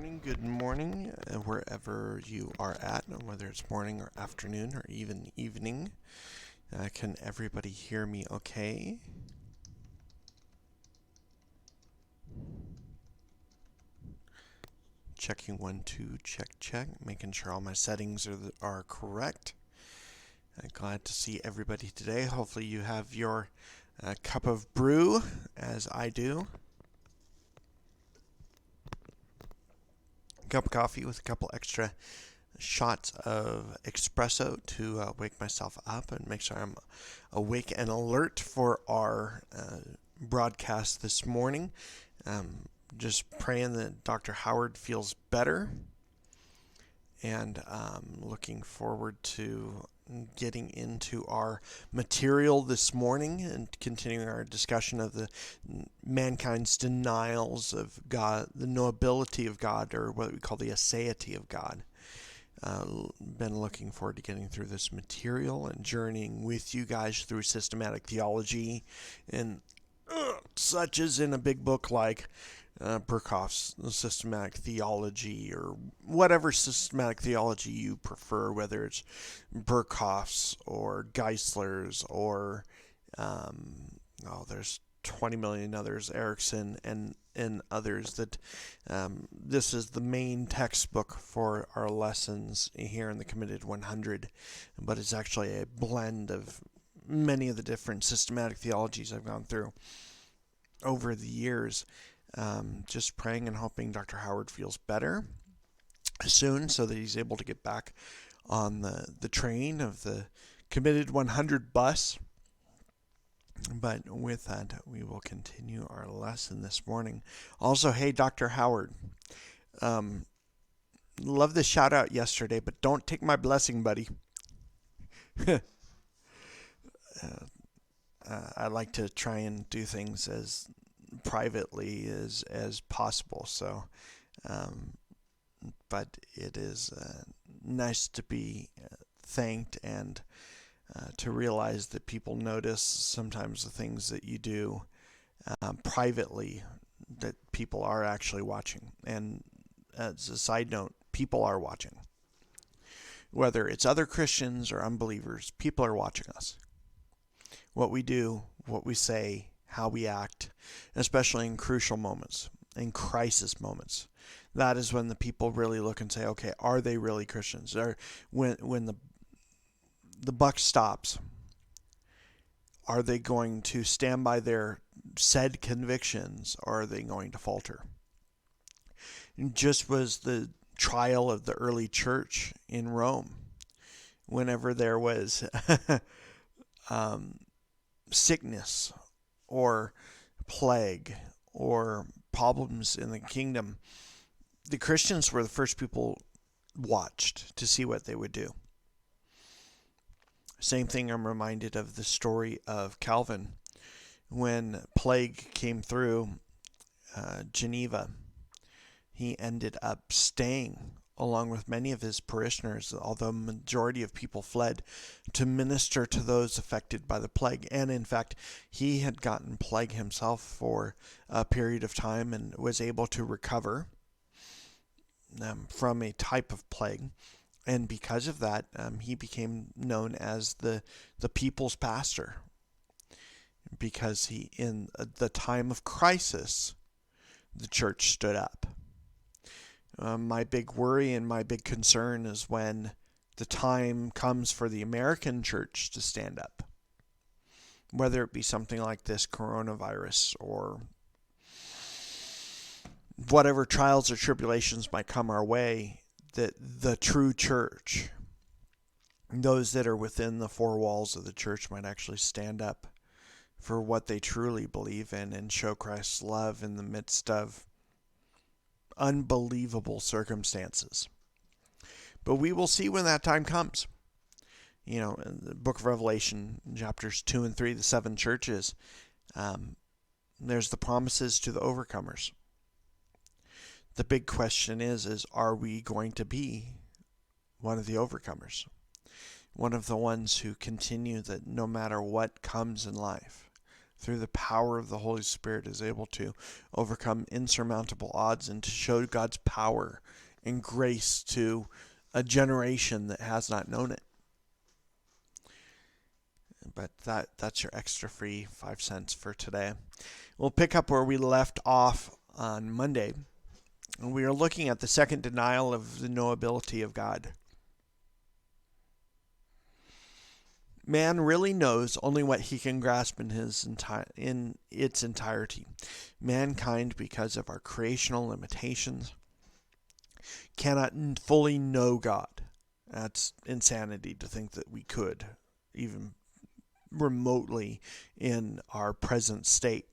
Good morning, wherever you are at, whether it's morning or afternoon or even evening. Can everybody hear me okay? Checking 1, 2, check, making sure all my settings are correct. Glad to see everybody today. Hopefully you have your cup of brew, as I do. Cup of coffee with a couple extra shots of espresso to wake myself up and make sure I'm awake and alert for our broadcast this morning. Just praying that Dr. Howard feels better, and looking forward to getting into our material this morning and continuing our discussion of the mankind's denials of God, the knowability of God, or what we call the aseity of God. Been looking forward to getting through this material and journeying with you guys through systematic theology, and such as in a big book like Burkhoff's Systematic Theology, or whatever systematic theology you prefer, whether it's Burkhoff's or Geisler's or there's 20 million others, Erickson and others, that this is the main textbook for our lessons here in the Committed 100, but it's actually a blend of many of the different systematic theologies I've gone through over the years. Just praying and hoping Dr. Howard feels better soon so that he's able to get back on the train of the Committed 100 bus. But with that, we will continue our lesson this morning. Also, hey, Dr. Howard, love the shout out yesterday, but don't take my blessing, buddy. I like to try and do things as privately as possible. So, but it is nice to be thanked and to realize that people notice sometimes the things that you do privately, that people are actually watching. And as a side note, people are watching. Whether it's other Christians or unbelievers, people are watching us. What we do, what we say, how we act, especially in crucial moments, in crisis moments. That is when the people really look and say, okay, are they really Christians? Or when the buck stops, are they going to stand by their said convictions, or are they going to falter? And just was the trial of the early church in Rome. Whenever there was sickness or plague or problems in the kingdom, the Christians were the first people watched to see what they would do. Same thing, I'm reminded of the story of Calvin. When plague came through Geneva, he ended up staying along with many of his parishioners, although the majority of people fled, to minister to those affected by the plague. And in fact, he had gotten plague himself for a period of time and was able to recover from a type of plague. And because of that, he became known as the people's pastor, because he, in the time of crisis, the church stood up. My big worry and my big concern is when the time comes for the American church to stand up, whether it be something like this coronavirus or whatever trials or tribulations might come our way, that the true church, those that are within the four walls of the church, might actually stand up for what they truly believe in and show Christ's love in the midst of unbelievable circumstances. But we will see when that time comes. You know, in the book of Revelation, chapters 2 and 3, the seven churches, there's the promises to the overcomers. The big question is are we going to be one of the overcomers? One of the ones who continue that no matter what comes in life, through the power of the Holy Spirit, is able to overcome insurmountable odds and to show God's power and grace to a generation that has not known it. But that's your extra free 5 cents for today. We'll pick up where we left off on Monday. And we are looking at the second denial of the knowability of God. Man really knows only what he can grasp in its entirety. Mankind, because of our creational limitations, cannot fully know God. That's insanity to think that we could, even remotely in our present state.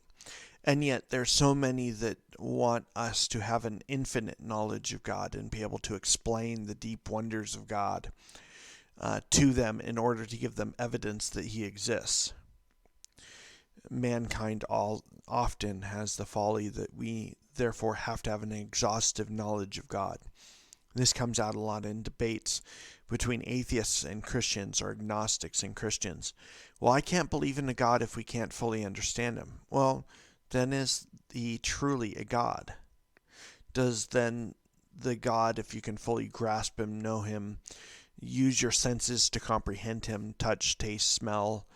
And yet there's so many that want us to have an infinite knowledge of God and be able to explain the deep wonders of God to them in order to give them evidence that he exists. Mankind often has the folly that we therefore have to have an exhaustive knowledge of God. This comes out a lot in debates between atheists and Christians, or agnostics and Christians. Well, I can't believe in a God if we can't fully understand him. Well, then is he truly a God? Does then the God, if you can fully grasp him, know him, use your senses to comprehend him, touch, taste, smell,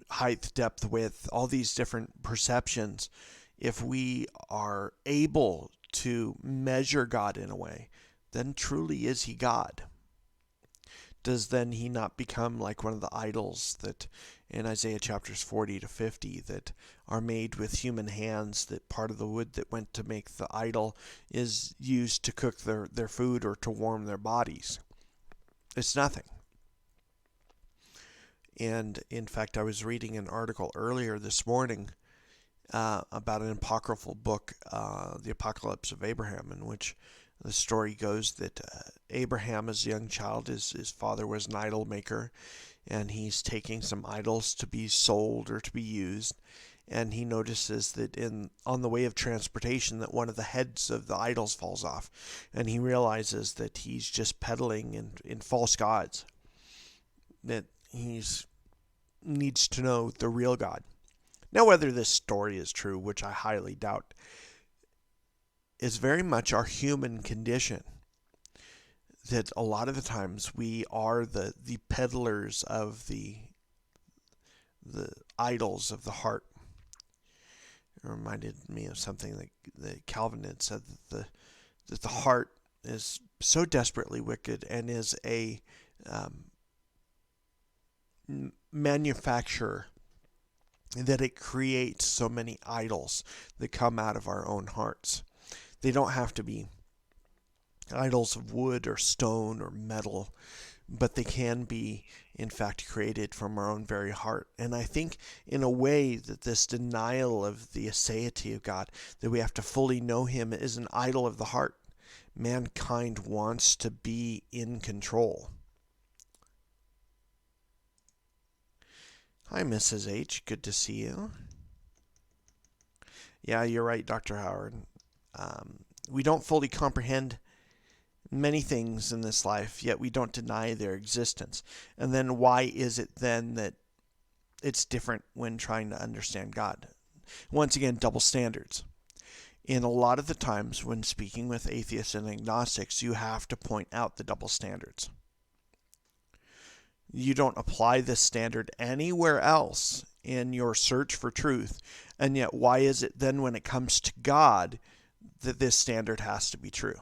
height, depth, width, all these different perceptions, if we are able to measure God in a way, then truly is he God? Does then he not become like one of the idols that in Isaiah chapters 40 to 50 that are made with human hands, that part of the wood that went to make the idol is used to cook their food or to warm their bodies? It's nothing. And in fact, I was reading an article earlier this morning about an apocryphal book, The Apocalypse of Abraham, in which the story goes that Abraham, as a young child, his father was an idol maker, and he's taking some idols to be sold or to be used, and he notices that on the way of transportation that one of the heads of the idols falls off, and he realizes that he's just peddling in false gods, that he needs to know the real God. Now, whether this story is true, which I highly doubt, is very much our human condition. That a lot of the times we are the peddlers of the idols of the heart. It reminded me of something that Calvin had said, that the heart is so desperately wicked and is a manufacturer that it creates so many idols that come out of our own hearts. They don't have to be idols of wood or stone or metal, but they can be, in fact, created from our own very heart. And I think, in a way, that this denial of the aseity of God, that we have to fully know him, is an idol of the heart. Mankind wants to be in control. Hi, Mrs. H. Good to see you. Yeah, you're right, Dr. Howard. We don't fully comprehend many things in this life, yet we don't deny their existence. And then why is it then that it's different when trying to understand God? Once again, double standards. In a lot of the times when speaking with atheists and agnostics, you have to point out the double standards. You don't apply this standard anywhere else in your search for truth, and yet why is it then when it comes to God that this standard has to be true?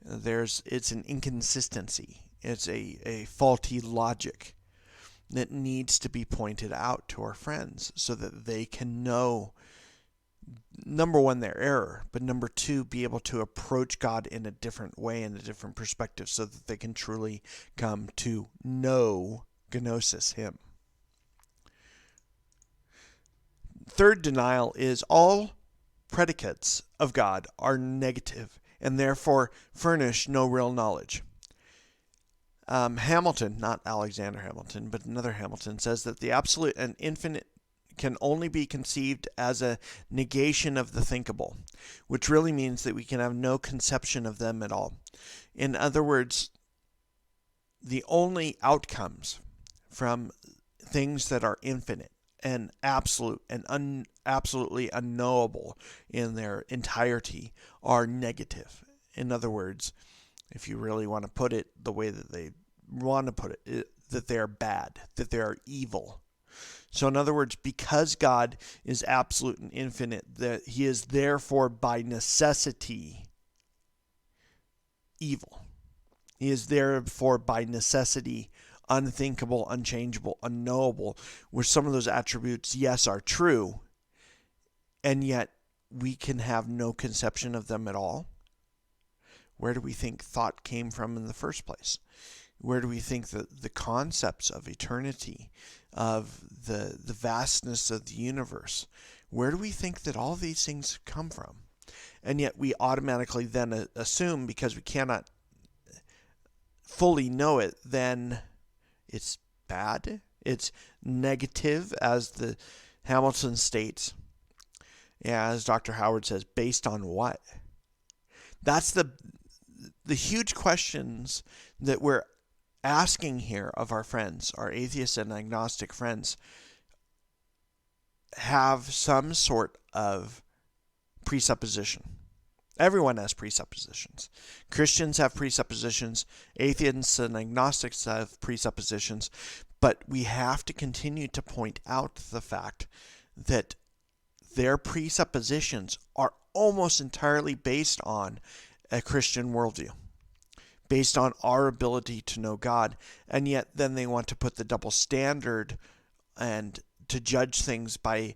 It's an inconsistency. It's a faulty logic that needs to be pointed out to our friends so that they can know, number one, their error, but number two, be able to approach God in a different way, in a different perspective, so that they can truly come to know gnosis, him. Third denial is all predicates of God are negative and therefore furnish no real knowledge. Hamilton, not Alexander Hamilton, but another Hamilton, says that the absolute and infinite can only be conceived as a negation of the thinkable, which really means that we can have no conception of them at all. In other words, the only outcomes from things that are infinite and absolute and absolutely unknowable in their entirety are negative. In other words, if you really want to put it the way that they want to put it, that they are bad, that they are evil. So in other words, because God is absolute and infinite, that he is therefore by necessity evil. He is therefore by necessity unthinkable, unchangeable, unknowable, where some of those attributes, yes, are true, and yet we can have no conception of them at all. Where do we think thought came from in the first place? Where do we think that the concepts of eternity, of the vastness of the universe, where do we think that all these things come from? And yet we automatically then assume, because we cannot fully know it, then it's bad, it's negative, as the Hamilton states. Yeah, as Dr. Howard says, based on what? That's the huge questions that we're asking here of our friends, our atheist and agnostic friends, have some sort of presupposition. Everyone has presuppositions. Christians have presuppositions. Atheists and agnostics have presuppositions. But we have to continue to point out the fact that their presuppositions are almost entirely based on a Christian worldview, based on our ability to know God. And yet then they want to put the double standard and to judge things by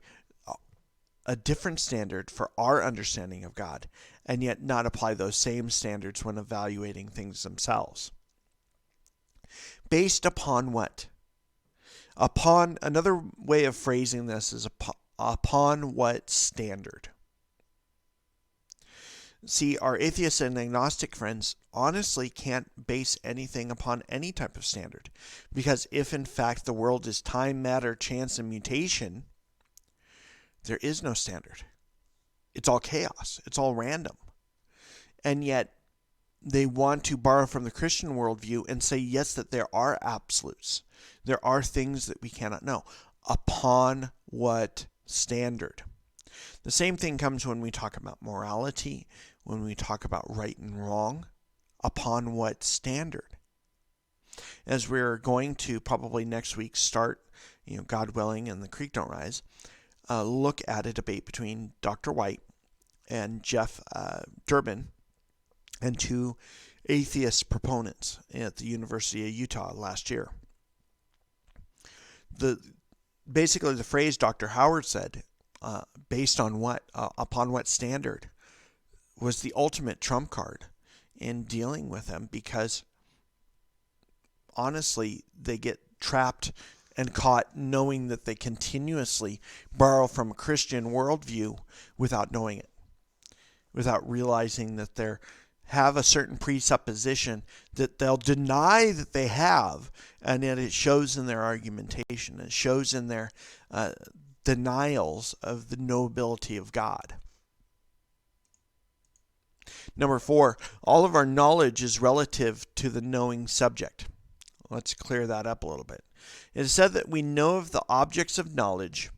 a different standard for our understanding of God, and yet not apply those same standards when evaluating things themselves. Based upon what? Upon, another way of phrasing this is upon what standard? See, our atheist and agnostic friends honestly can't base anything upon any type of standard, because if in fact the world is time, matter, chance, and mutation, there is no standard. It's all chaos. It's all random. And yet they want to borrow from the Christian worldview and say, yes, that there are absolutes. There are things that we cannot know. Upon what standard? The same thing comes when we talk about morality, when we talk about right and wrong. Upon what standard? As we're going to probably next week start, God willing, and the creek don't rise, look at a debate between Dr. White and Jeff Durbin, and two atheist proponents at the University of Utah last year. Basically the phrase Dr. Howard said, based on what, upon what standard, was the ultimate trump card in dealing with them, because honestly they get trapped and caught knowing that they continuously borrow from a Christian worldview without knowing it, without realizing that they have a certain presupposition that they'll deny that they have, and yet it shows in their argumentation. It shows in their denials of the knowability of God. Number 4, all of our knowledge is relative to the knowing subject. Let's clear that up a little bit. It is said that we know of the objects of knowledge,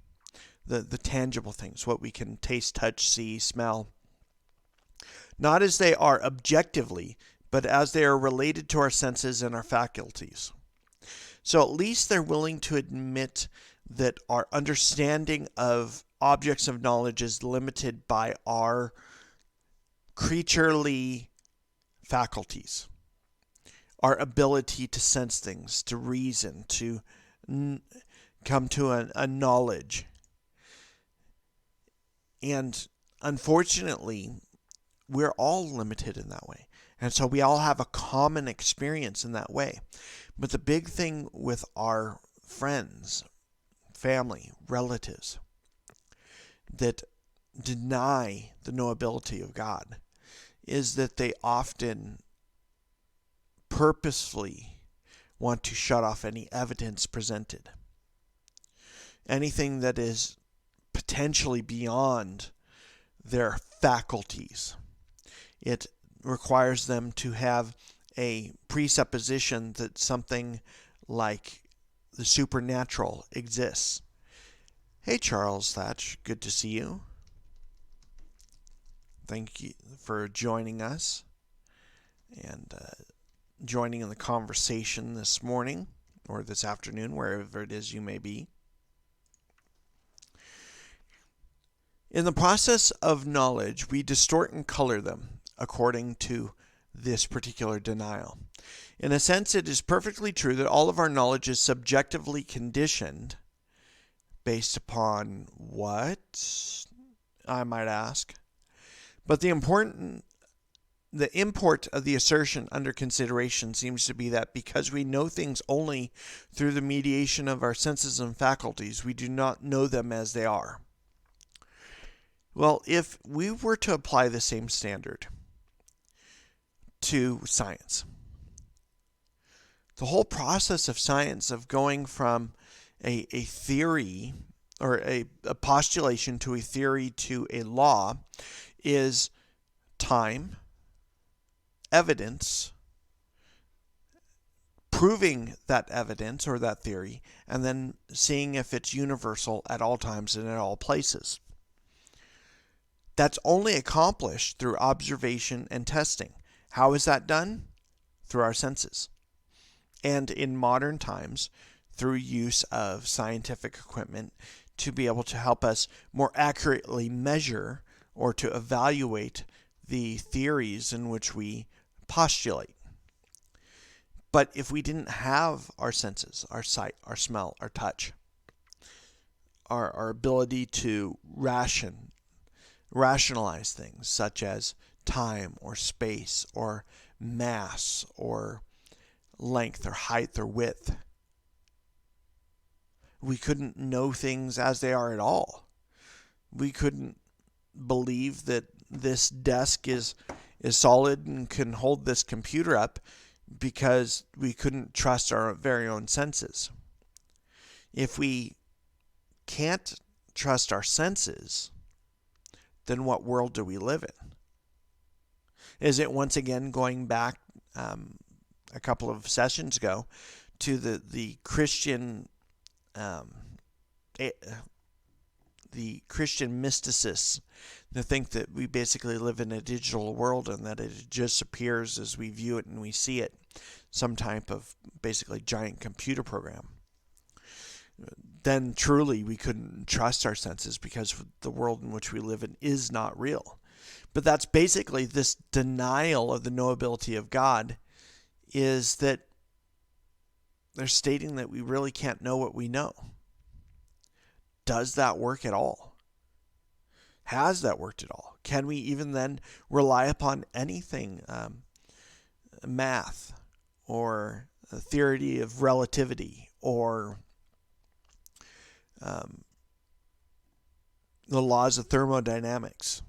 the tangible things, what we can taste, touch, see, smell, not as they are objectively, but as they are related to our senses and our faculties. So at least they're willing to admit that our understanding of objects of knowledge is limited by our creaturely faculties, our ability to sense things, to reason, to come to a knowledge. And unfortunately, we're all limited in that way. And so we all have a common experience in that way. But the big thing with our friends, family, relatives that deny the knowability of God is that they often purposefully want to shut off any evidence presented. Anything that is potentially beyond their faculties. It requires them to have a presupposition that something like the supernatural exists. Hey, Charles Thatch, good to see you. Thank you for joining us and joining in the conversation this morning or this afternoon, wherever it is you may be. In the process of knowledge, we distort and color them according to this particular denial. In a sense, it is perfectly true that all of our knowledge is subjectively conditioned based upon what, I might ask. But the import of the assertion under consideration seems to be that because we know things only through the mediation of our senses and faculties, we do not know them as they are. Well, if we were to apply the same standard to science, the whole process of science of going from a theory or a postulation to a theory to a law is time, evidence, proving that evidence or that theory, and then seeing if it's universal at all times and at all places. That's only accomplished through observation and testing. How is that done? Through our senses. And in modern times, through use of scientific equipment to be able to help us more accurately measure or to evaluate the theories in which we postulate. But if we didn't have our senses, our sight, our smell, our touch, our ability to rationalize things such as time or space or mass or length or height or width, we couldn't know things as they are at all. We couldn't believe that this desk is solid and can hold this computer up because we couldn't trust our very own senses. If we can't trust our senses, then what world do we live in? Is it once again going back a couple of sessions ago to the Christian mysticists to think that we basically live in a digital world and that it just appears as we view it and we see it, some type of basically giant computer program? Then truly we couldn't trust our senses because the world in which we live in is not real. But that's basically this denial of the knowability of God, is that they're stating that we really can't know what we know. Does that work at all? Has that worked at all? Can we even then rely upon anything, math or a theory of relativity or the laws of thermodynamics?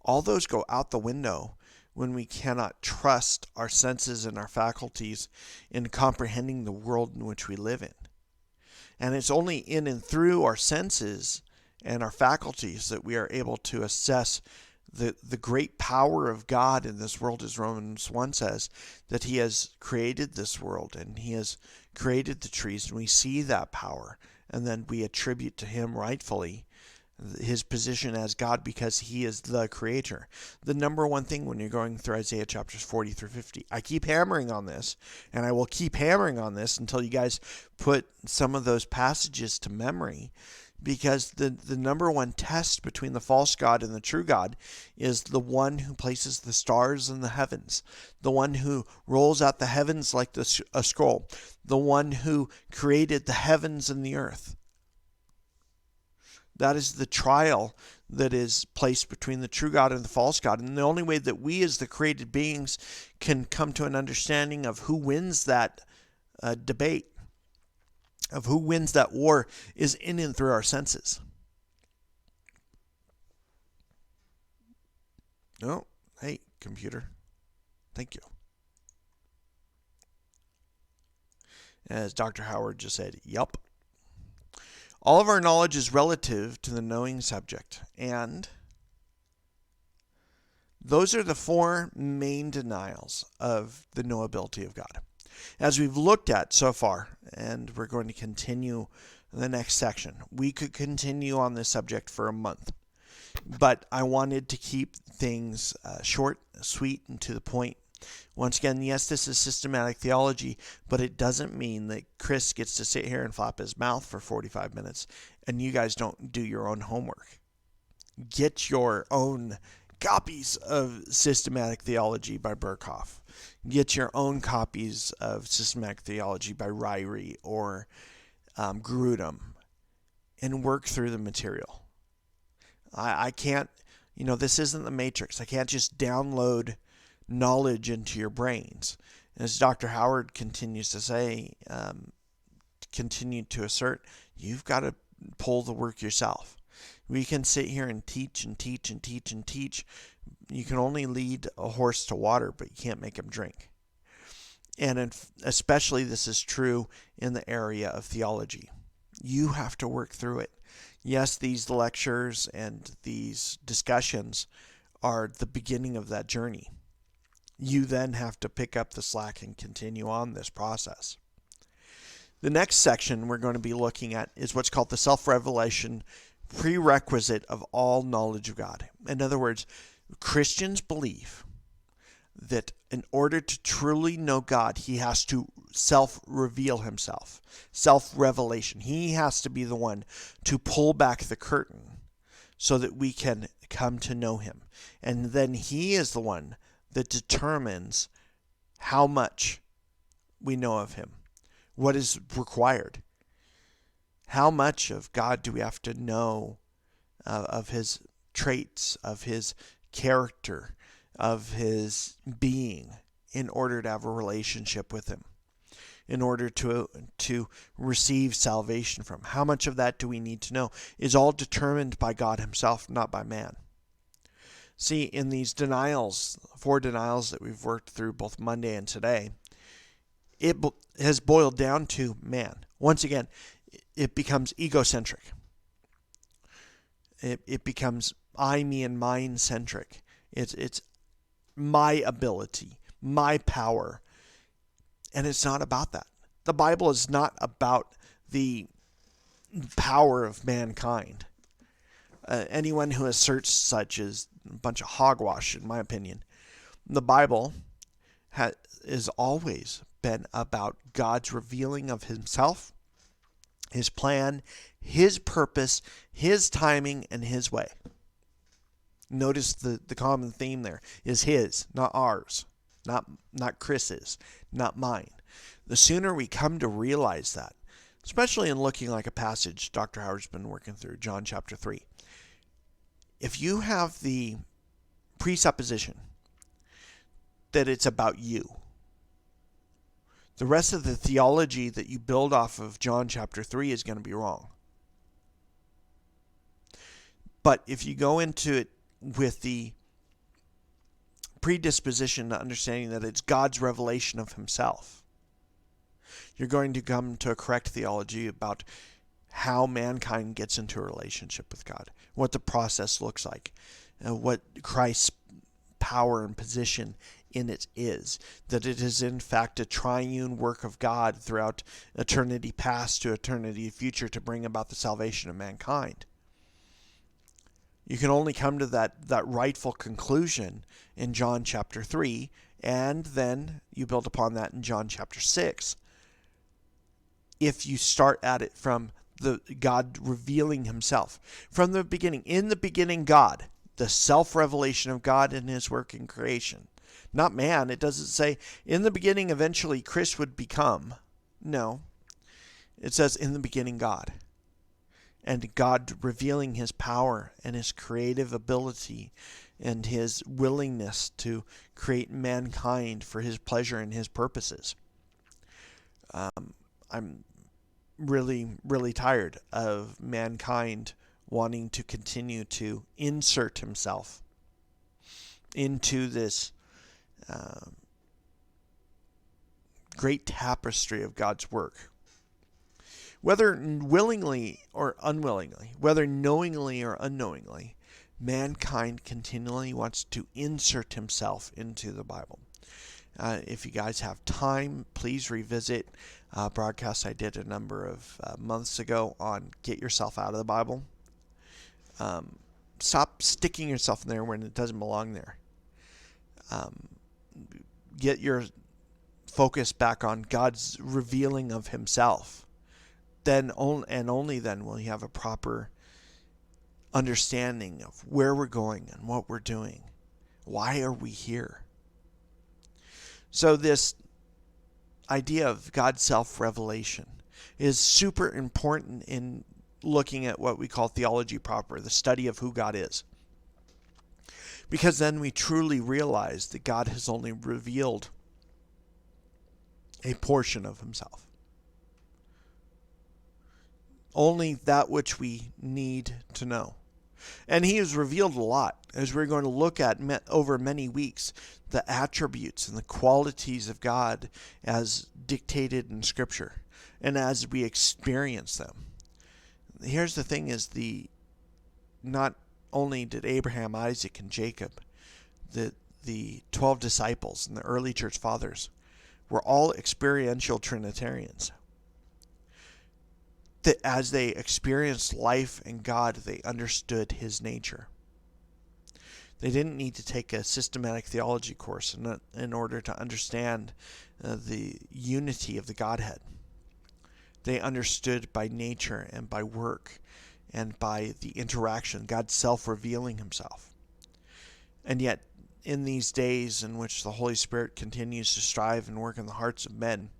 All those go out the window when we cannot trust our senses and our faculties in comprehending the world in which we live in. And it's only in and through our senses and our faculties that we are able to assess the great power of God in this world, as Romans 1 says, that He has created this world and He has created the trees, and we see that power, and then we attribute to Him rightfully His position as God because He is the Creator. The number one thing when you're going through Isaiah chapters 40 through 50, I keep hammering on this, and I will keep hammering on this until you guys put some of those passages to memory, because the number one test between the false God and the true God is the one who places the stars in the heavens, the one who rolls out the heavens like a scroll, the one who created the heavens and the earth. That is the trial that is placed between the true God and the false God. And the only way that we as the created beings can come to an understanding of who wins that debate, of who wins that war, is in and through our senses. Oh, hey, computer. Thank you. As Dr. Howard just said, yup. All of our knowledge is relative to the knowing subject, and those are the four main denials of the knowability of God. As we've looked at so far, and we're going to continue the next section, we could continue on this subject for a month, but I wanted to keep things short, sweet, and to the point. Once again, yes, this is systematic theology, but it doesn't mean that Chris gets to sit here and flap his mouth for 45 minutes and you guys don't do your own homework. Get your own copies of Systematic Theology by Berkhoff. Get your own copies of Systematic Theology by Ryrie or Grudem and work through the material. I can't, this isn't the Matrix. I can't just download knowledge into your brains. As Dr. Howard continues to say, continue to assert, you've got to pull the work yourself. We can sit here and teach and teach and teach and teach. You can only lead a horse to water, but you can't make him drink. And especially this is true in the area of theology. You have to work through it. Yes, these lectures and these discussions are the beginning of that journey. You then have to pick up the slack and continue on this process. The next section we're going to be looking at is what's called the self-revelation prerequisite of all knowledge of God. In other words, Christians believe that in order to truly know God, he has to self-reveal himself, self-revelation. He has to be the one to pull back the curtain so that we can come to know him. And then he is the one that determines how much we know of him, what is required. How much of God do we have to know, of his traits, of his character, of his being, in order to have a relationship with him, in order to receive salvation from him? How much of that do we need to know is all determined by God himself, not by man. See, in these denials, 4 denials that we've worked through both Monday and today, it has boiled down to man. Once again, it becomes egocentric. It becomes I, me, and mine centric. It's my ability, my power. And it's not about that. The Bible is not about the power of mankind. Anyone who asserts such is a bunch of hogwash, in my opinion. The Bible has always been about God's revealing of himself, his plan, his purpose, his timing, and his way. Notice the common theme there is his, not ours, not Chris's, not mine. The sooner we come to realize that, especially in looking like a passage Dr. Howard's been working through, John chapter 3, if you have the presupposition that it's about you, the rest of the theology that you build off of John chapter 3 is going to be wrong. But if you go into it with the predisposition to understanding that it's God's revelation of himself, you're going to come to a correct theology about how mankind gets into a relationship with God, what the process looks like, what Christ's power and position in it is, that it is in fact a triune work of God throughout eternity past to eternity future to bring about the salvation of mankind. You can only come to that rightful conclusion in John chapter 3, and then you build upon that in John chapter 6. If you start at it from the God revealing himself. From the beginning, in the beginning God, the self-revelation of God in his work in creation. Not man. It doesn't say, in the beginning eventually Chris would become. No. It says, in the beginning God. And God revealing his power and his creative ability and his willingness to create mankind for his pleasure and his purposes. I'm really, really tired of mankind wanting to continue to insert himself into this great tapestry of God's work. Whether willingly or unwillingly, whether knowingly or unknowingly, mankind continually wants to insert himself into the Bible. If you guys have time, please revisit a broadcast I did a number of months ago on Get Yourself Out of the Bible. Stop sticking yourself in there when it doesn't belong there. Get your focus back on God's revealing of himself. Then and only then will you have a proper understanding of where we're going and what we're doing. Why are we here? So this idea of God's self-revelation is super important in looking at what we call theology proper, the study of who God is. Because then we truly realize that God has only revealed a portion of himself. Only that which we need to know. And he has revealed a lot, as we're going to look at over many weeks, the attributes and the qualities of God as dictated in Scripture, and as we experience them. Here's the thing is not only did Abraham, Isaac, and Jacob, the 12 disciples and the early church fathers, were all experiential Trinitarians. That as they experienced life and God, they understood his nature. They didn't need to take a systematic theology course in order to understand the unity of the Godhead. They understood by nature and by work and by the interaction, God self-revealing himself. And yet, in these days in which the Holy Spirit continues to strive and work in the hearts of men,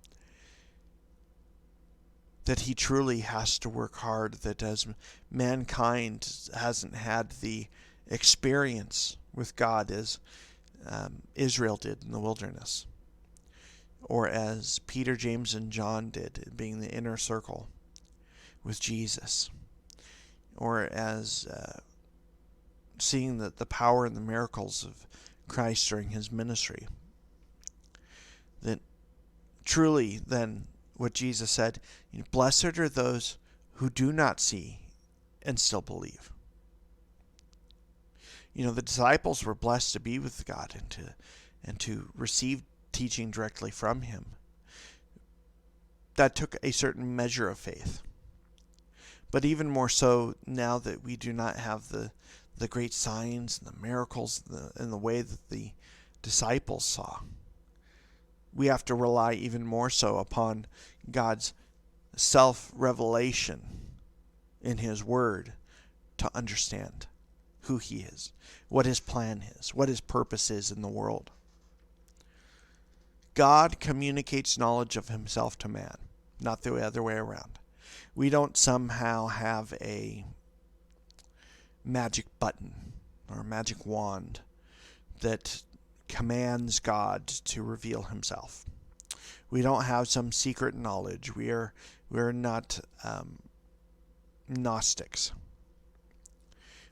that he truly has to work hard, that as mankind hasn't had the experience with God as Israel did in the wilderness, or as Peter, James, and John did, being the inner circle with Jesus, or as seeing the power and the miracles of Christ during his ministry. That truly then what Jesus said, blessed are those who do not see and still believe. The disciples were blessed to be with God and to receive teaching directly from him. That took a certain measure of faith. But even more so now that we do not have the great signs and the miracles in the way that the disciples saw, we have to rely even more so upon God's self-revelation in his word to understand who he is, what his plan is, what his purpose is in the world. God communicates knowledge of himself to man, not the other way around. We don't somehow have a magic button or a magic wand that commands God to reveal himself. We don't have some secret knowledge. We're not Gnostics.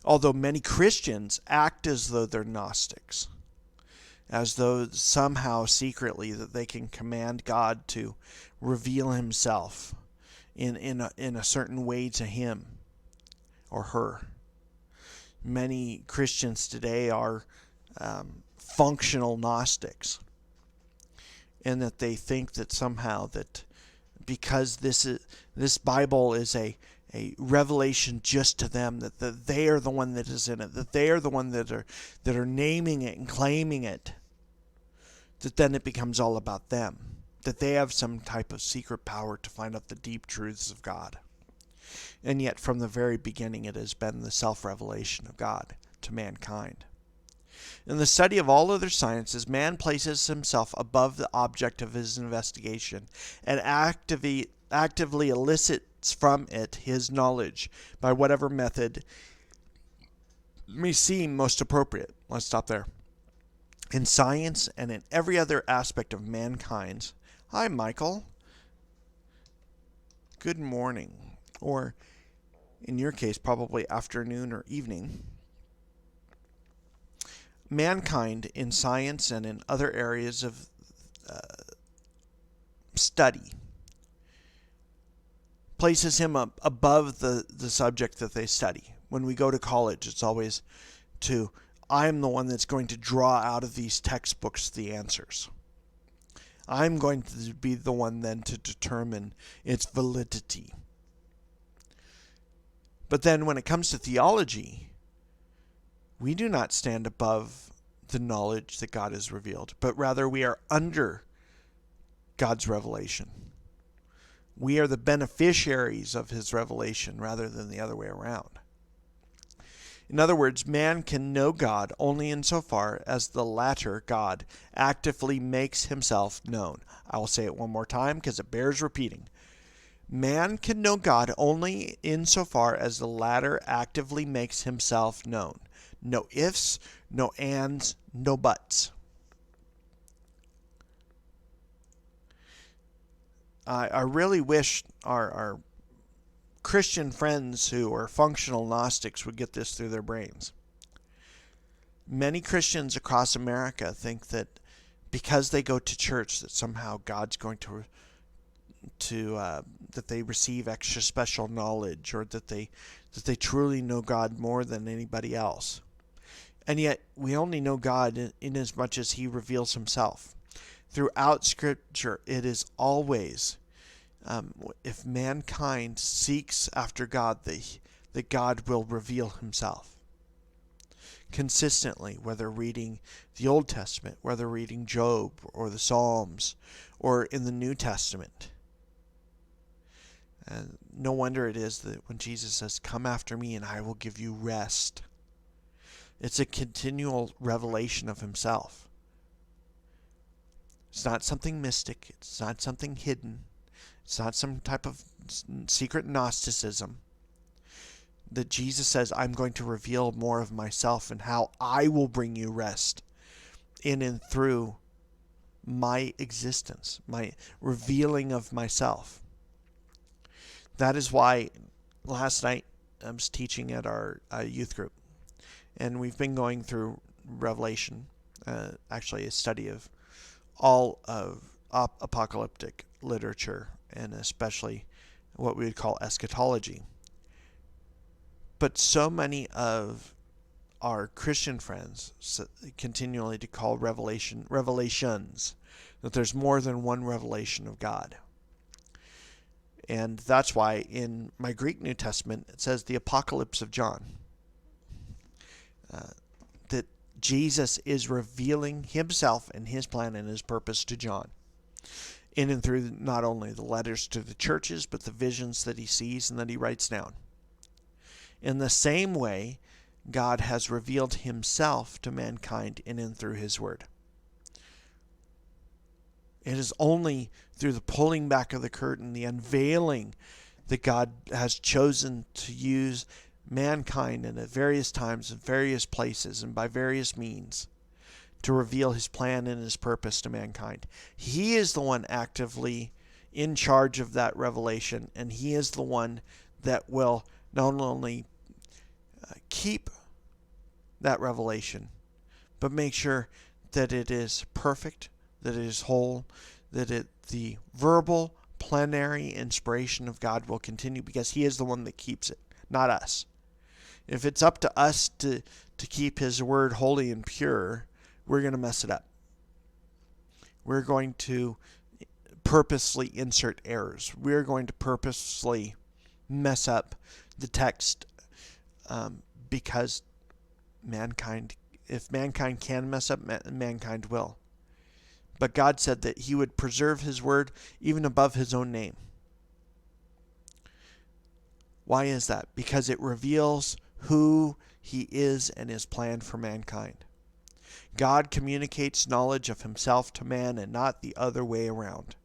Although many Christians act as though they're Gnostics, as though somehow secretly that they can command God to reveal himself in a certain way to him or her. Many Christians today are functional Gnostics, and that they think that somehow that because this Bible is a revelation just to them, that they are the one that is in it, that they are the one that are naming it and claiming it, that then it becomes all about them, that they have some type of secret power to find out the deep truths of God. And yet from the very beginning it has been the self-revelation of God to mankind. In the study of all other sciences, man places himself above the object of his investigation and actively elicits from it his knowledge by whatever method may seem most appropriate. Let's stop there. In science and in every other aspect of mankind's, hi Michael, good morning, or in your case probably afternoon or evening. Mankind in science and in other areas of study places him up above the subject that they study. When we go to college, it's always I'm the one that's going to draw out of these textbooks the answers. I'm going to be the one then to determine its validity. But then when it comes to theology, we do not stand above the knowledge that God has revealed, but rather we are under God's revelation. We are the beneficiaries of his revelation rather than the other way around. In other words, man can know God only insofar as the latter God actively makes himself known. I will say it one more time because it bears repeating. Man can know God only insofar as the latter actively makes himself known. No ifs, no ands, no buts. I really wish our Christian friends who are functional Gnostics would get this through their brains. Many Christians across America think that because they go to church that somehow God's going to that they receive extra special knowledge, or that they truly know God more than anybody else. And yet we only know God in as much as he reveals himself. Throughout Scripture, it is always, if mankind seeks after God, that God will reveal himself. Consistently, whether reading the Old Testament, whether reading Job or the Psalms, or in the New Testament. And no wonder it is that when Jesus says, "Come after me and I will give you rest," it's a continual revelation of himself. It's not something mystic. It's not something hidden. It's not some type of secret Gnosticism. That Jesus says, I'm going to reveal more of myself and how I will bring you rest in and through my existence, my revealing of myself. That is why last night I was teaching at our youth group, and we've been going through Revelation, actually a study of all of apocalyptic literature, and especially what we would call eschatology. But so many of our Christian friends continually to call revelations, that there's more than one revelation of God. And that's why in my Greek New Testament it says the Apocalypse of John. That Jesus is revealing himself and his plan and his purpose to John. In and through not only the letters to the churches, but the visions that he sees and that he writes down. In the same way, God has revealed himself to mankind in and through his word. It is only through the pulling back of the curtain, the unveiling, that God has chosen to use mankind and at various times and various places and by various means to reveal his plan and his purpose to mankind. He is the one actively in charge of that revelation, and he is the one that will not only keep that revelation, but make sure that it is perfect, that it is whole, that the verbal, plenary inspiration of God will continue, because he is the one that keeps it, not us. If it's up to us to keep his word holy and pure, we're going to mess it up. We're going to purposely insert errors. We're going to purposely mess up the text, because if mankind can mess up, mankind will. But God said that he would preserve his word even above his own name. Why is that? Because it reveals who he is and his plan for mankind. God communicates knowledge of himself to man and not the other way around.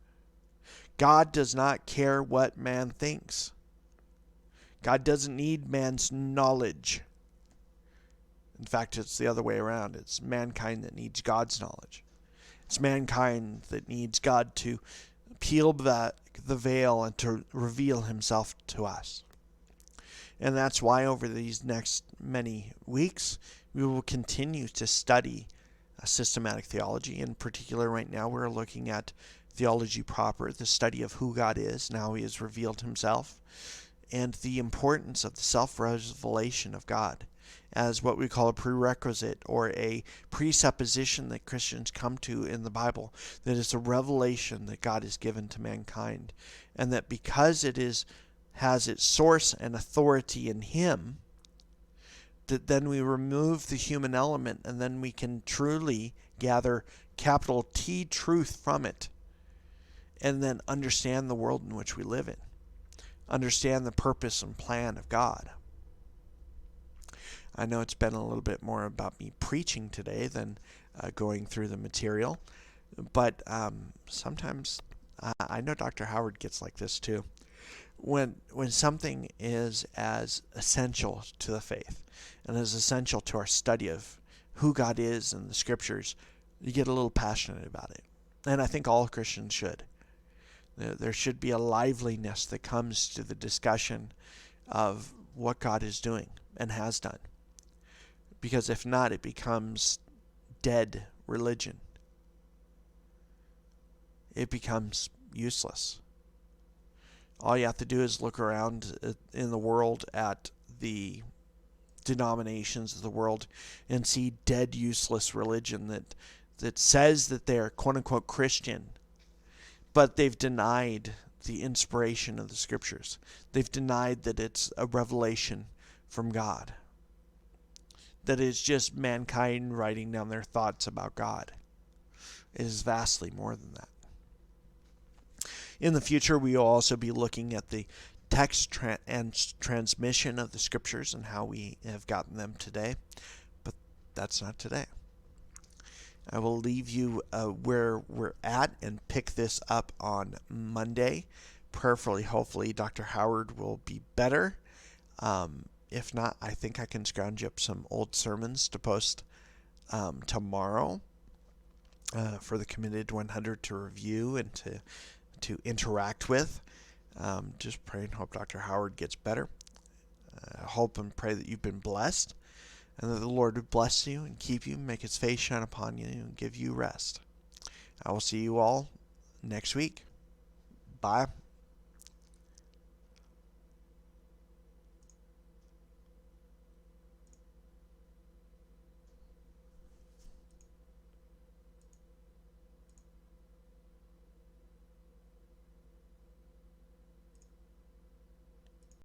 God does not care what man thinks. God doesn't need man's knowledge. In fact, it's the other way around. It's mankind that needs God's knowledge. It's mankind that needs God to peel back the veil and to reveal himself to us. And that's why over these next many weeks, we will continue to study systematic theology. In particular, right now, we're looking at theology proper, the study of who God is and how he has revealed himself, and the importance of the self-revelation of God, as what we call a prerequisite or a presupposition that Christians come to in the Bible, that it's a revelation that God has given to mankind, and that because it has its source and authority in Him, that then we remove the human element, and then we can truly gather capital T truth from it, and then understand the world in which we live in, understand the purpose and plan of God. I know it's been a little bit more about me preaching today than going through the material, but sometimes I know Dr. Howard gets like this too. When something is as essential to the faith and as essential to our study of who God is in the Scriptures, you get a little passionate about it. And I think all Christians should. There should be a liveliness that comes to the discussion of what God is doing and has done. Because if not, it becomes dead religion. It becomes useless. All you have to do is look around in the world at the denominations of the world and see dead, useless religion that says that they're quote-unquote Christian, but they've denied the inspiration of the Scriptures. They've denied that it's a revelation from God, that it's just mankind writing down their thoughts about God. It is vastly more than that. In the future, we will also be looking at the text and transmission of the Scriptures and how we have gotten them today, but that's not today. I will leave you where we're at and pick this up on Monday. Prayerfully, hopefully, Dr. Howard will be better. If not, I think I can scrounge up some old sermons to post tomorrow for the Committed 100 to review and to interact with. Just pray and hope Dr. Howard gets better. Hope and pray that you've been blessed, and that the Lord would bless you and keep you, make His face shine upon you, and give you rest. I will see you all next week. Bye.